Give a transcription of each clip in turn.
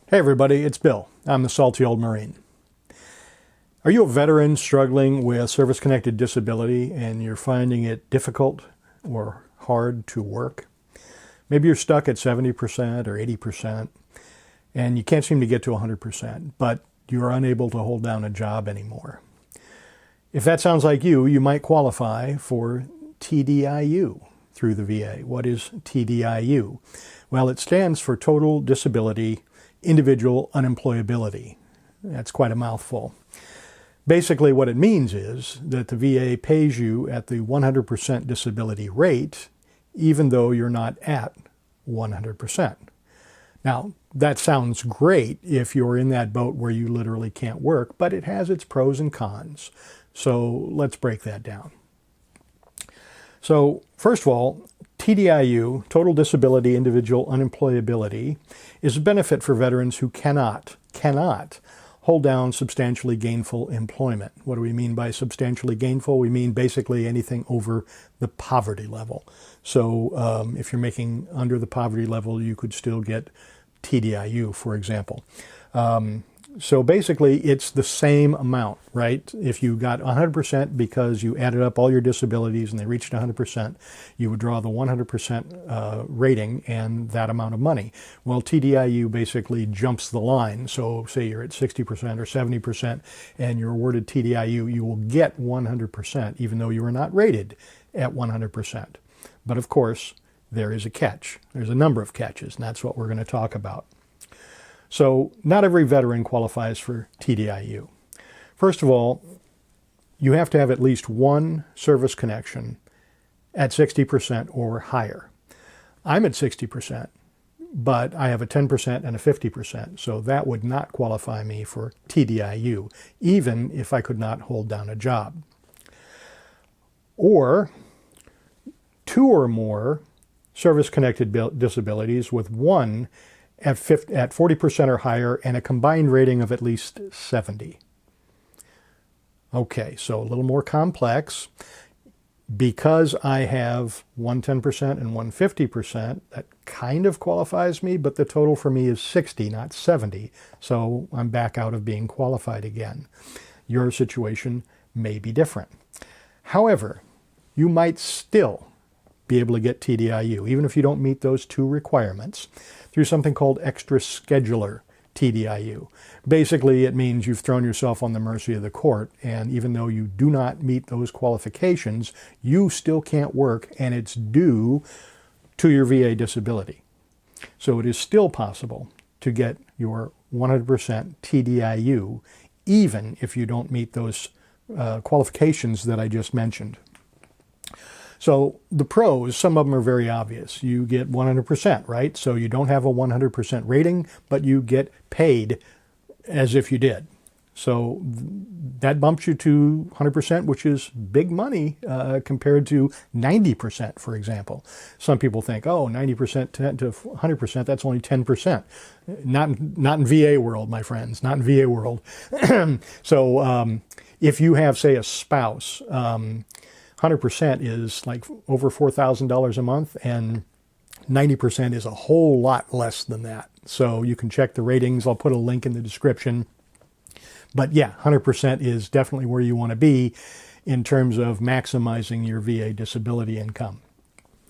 Hey everybody, it's Bill. I'm the salty old Marine. Are you a veteran struggling with service-connected disability and you're finding it difficult or hard to work? Maybe you're stuck at 70% or 80% and you can't seem to get to 100%, but you're unable to hold down a job anymore. If that sounds like you might qualify for TDIU through the VA. What is TDIU? Well, it stands for Total Disability Individual Unemployability. That's quite a mouthful. Basically, what it means is that the VA pays you at the 100% disability rate, even though you're not at 100%. Now, that sounds great if you're in that boat where you literally can't work, but it has its pros and cons. So let's break that down. So first of all, TDIU, Total Disability Individual Unemployability, is a benefit for veterans who cannot hold down substantially gainful employment. What do we mean by substantially gainful? We mean basically anything over the poverty level. So if you're making under the poverty level, you could still get TDIU, for example. So basically, it's the same amount, right? If you got 100% because you added up all your disabilities and they reached 100%, you would draw the 100% rating and that amount of money. Well, TDIU basically jumps the line. So say you're at 60% or 70% and you're awarded TDIU, you will get 100%, even though you were not rated at 100%. But of course, there is a catch. There's a number of catches, and that's what we're going to talk about. So not every veteran qualifies for TDIU. First of all, you have to have at least one service connection at 60% or higher. I'm at 60%, but I have a 10% and a 50%, so that would not qualify me for TDIU, even if I could not hold down a job. Or two or more service-connected disabilities with one at 40% or higher and a combined rating of at least 70. Okay, so a little more complex. Because I have 110% and 150%, that kind of qualifies me, but the total for me is 60, not 70. So I'm back out of being qualified again. Your situation may be different. However, you might still be able to get TDIU, even if you don't meet those two requirements, through something called extra scheduler TDIU. Basically, it means you've thrown yourself on the mercy of the court, and even though you do not meet those qualifications, you still can't work, and it's due to your VA disability. So it is still possible to get your 100% TDIU, even if you don't meet those qualifications that I just mentioned. So the pros, some of them are very obvious. You get 100%, right? So you don't have a 100% rating, but you get paid as if you did. So that bumps you to 100%, which is big money compared to 90%, for example. Some people think, oh, 90% to 100%, that's only 10%. Not in VA world, my friends, not in VA world. So if you have, say, a spouse, 100% is like over $4,000 a month, and 90% is a whole lot less than that. So you can check the ratings. I'll put a link in the description. But yeah, 100% is definitely where you want to be in terms of maximizing your VA disability income.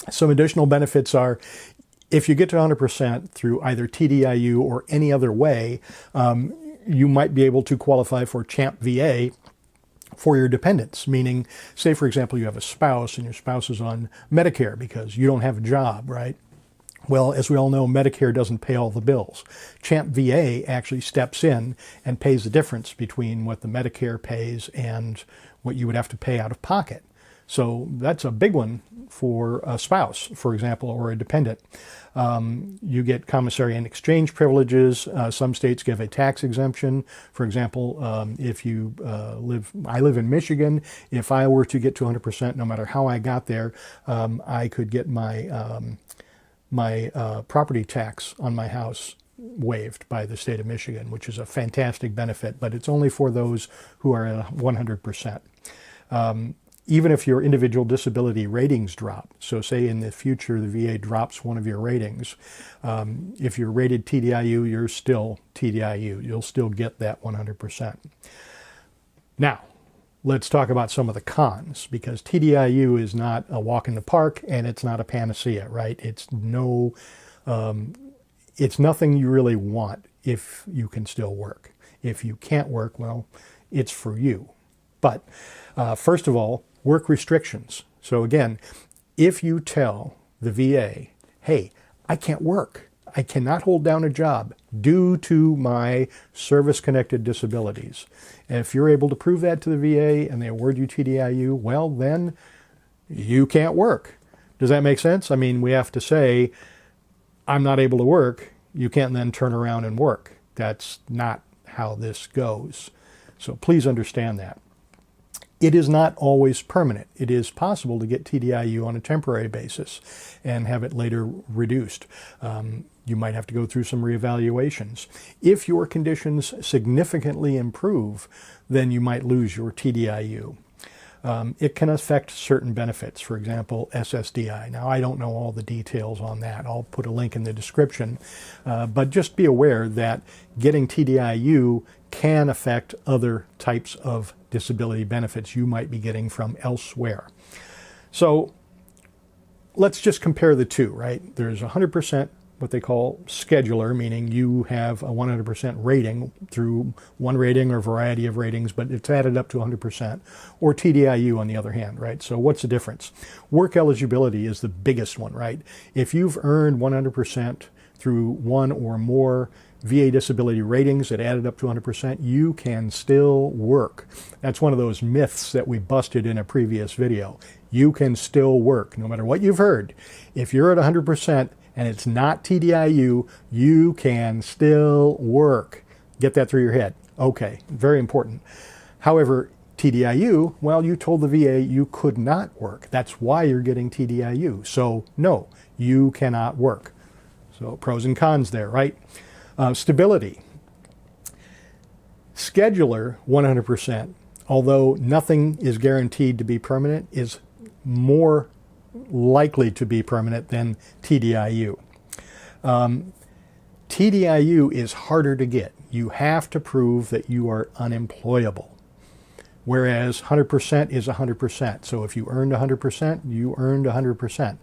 Some additional benefits are, if you get to 100% through either TDIU or any other way, you might be able to qualify for CHAMP VA for your dependents, meaning, say, for example, you have a spouse and your spouse is on Medicare because you don't have a job, right? Well, as we all know, Medicare doesn't pay all the bills. CHAMP VA actually steps in and pays the difference between what the Medicare pays and what you would have to pay out of pocket. So that's a big one for a spouse, for example, or a dependent. You get commissary and exchange privileges. Some states give a tax exemption. For example, if you I live in Michigan. If I were to get to 100%, no matter how I got there, I could get my property tax on my house waived by the state of Michigan, which is a fantastic benefit, but it's only for those who are at 100%. even if your individual disability ratings drop, so say in the future the VA drops one of your ratings, if you're rated TDIU, you're still TDIU. You'll still get that 100%. Now, let's talk about some of the cons, because TDIU is not a walk in the park and it's not a panacea, right? It's nothing you really want if you can still work. If you can't work, well, it's for you. But first of all, work restrictions. So again, if you tell the VA, hey, I can't work, I cannot hold down a job due to my service-connected disabilities, and if you're able to prove that to the VA and they award you TDIU, well, then you can't work. Does that make sense? I mean, we have to say, I'm not able to work. You can't then turn around and work. That's not how this goes. So please understand that. It is not always permanent. It is possible to get TDIU on a temporary basis and have it later reduced. You might have to go through some reevaluations. If your conditions significantly improve, then you might lose your TDIU. It can affect certain benefits, for example, SSDI. Now, I don't know all the details on that. I'll put a link in the description. But just be aware that getting TDIU can affect other types of disability benefits you might be getting from elsewhere. So let's just compare the two, right? There's 100% what they call scheduler, meaning you have a 100% rating through one rating or variety of ratings, but it's added up to 100%, or TDIU on the other hand, right? So what's the difference? Work eligibility is the biggest one, right? If you've earned 100% through one or more VA disability ratings that added up to 100%, you can still work. That's one of those myths that we busted in a previous video. You can still work, no matter what you've heard. If you're at 100%, and it's not TDIU, you can still work. Get that through your head. Okay, very important. However, TDIU, well, you told the VA you could not work. That's why you're getting TDIU. So no, you cannot work. So pros and cons there, right? Stability. Scheduler, 100%, although nothing is guaranteed to be permanent, is more likely to be permanent than TDIU. TDIU is harder to get. You have to prove that you are unemployable, whereas 100% is 100%. So if you earned 100%, you earned 100%.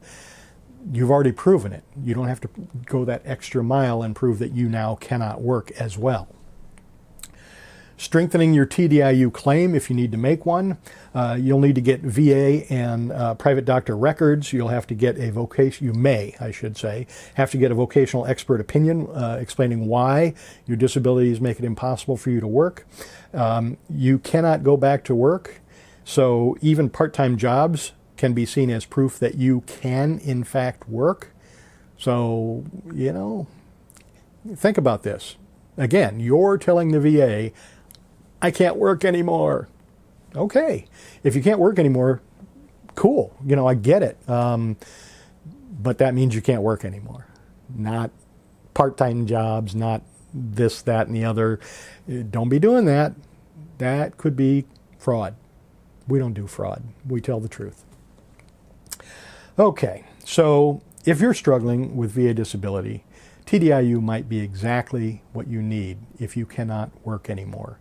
You've already proven it. You don't have to go that extra mile and prove that you now cannot work as well. Strengthening your TDIU claim if you need to make one. You'll need to get VA and private doctor records. You'll have to get a you may, I should say, have to get a vocational expert opinion explaining why your disabilities make it impossible for you to work. You cannot go back to work, so even part-time jobs can be seen as proof that you can, in fact, work. So, you know, think about this. Again, you're telling the VA, I can't work anymore. Okay, if you can't work anymore, cool. You know, I get it. But that means you can't work anymore. Not part-time jobs, not this, that, and the other. Don't be doing that. That could be fraud. We don't do fraud. We tell the truth. Okay, so if you're struggling with VA disability, TDIU might be exactly what you need if you cannot work anymore.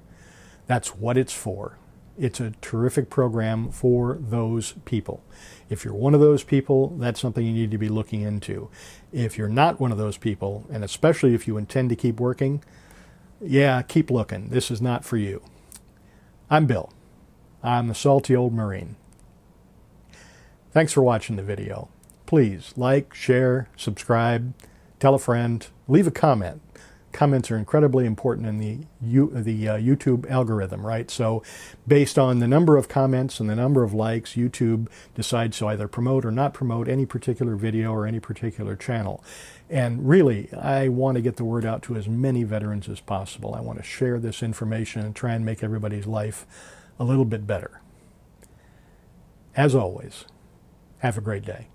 That's what it's for. It's a terrific program for those people. If you're one of those people, that's something you need to be looking into. If you're not one of those people, and especially if you intend to keep working, yeah, keep looking. This is not for you. I'm Bill. I'm the salty old Marine. Thanks for watching the video. Please like, share, subscribe, tell a friend, leave a comment. Comments are incredibly important in the YouTube algorithm, right? So based on the number of comments and the number of likes, YouTube decides to either promote or not promote any particular video or any particular channel. And really, I want to get the word out to as many veterans as possible. I want to share this information and try and make everybody's life a little bit better. As always, have a great day.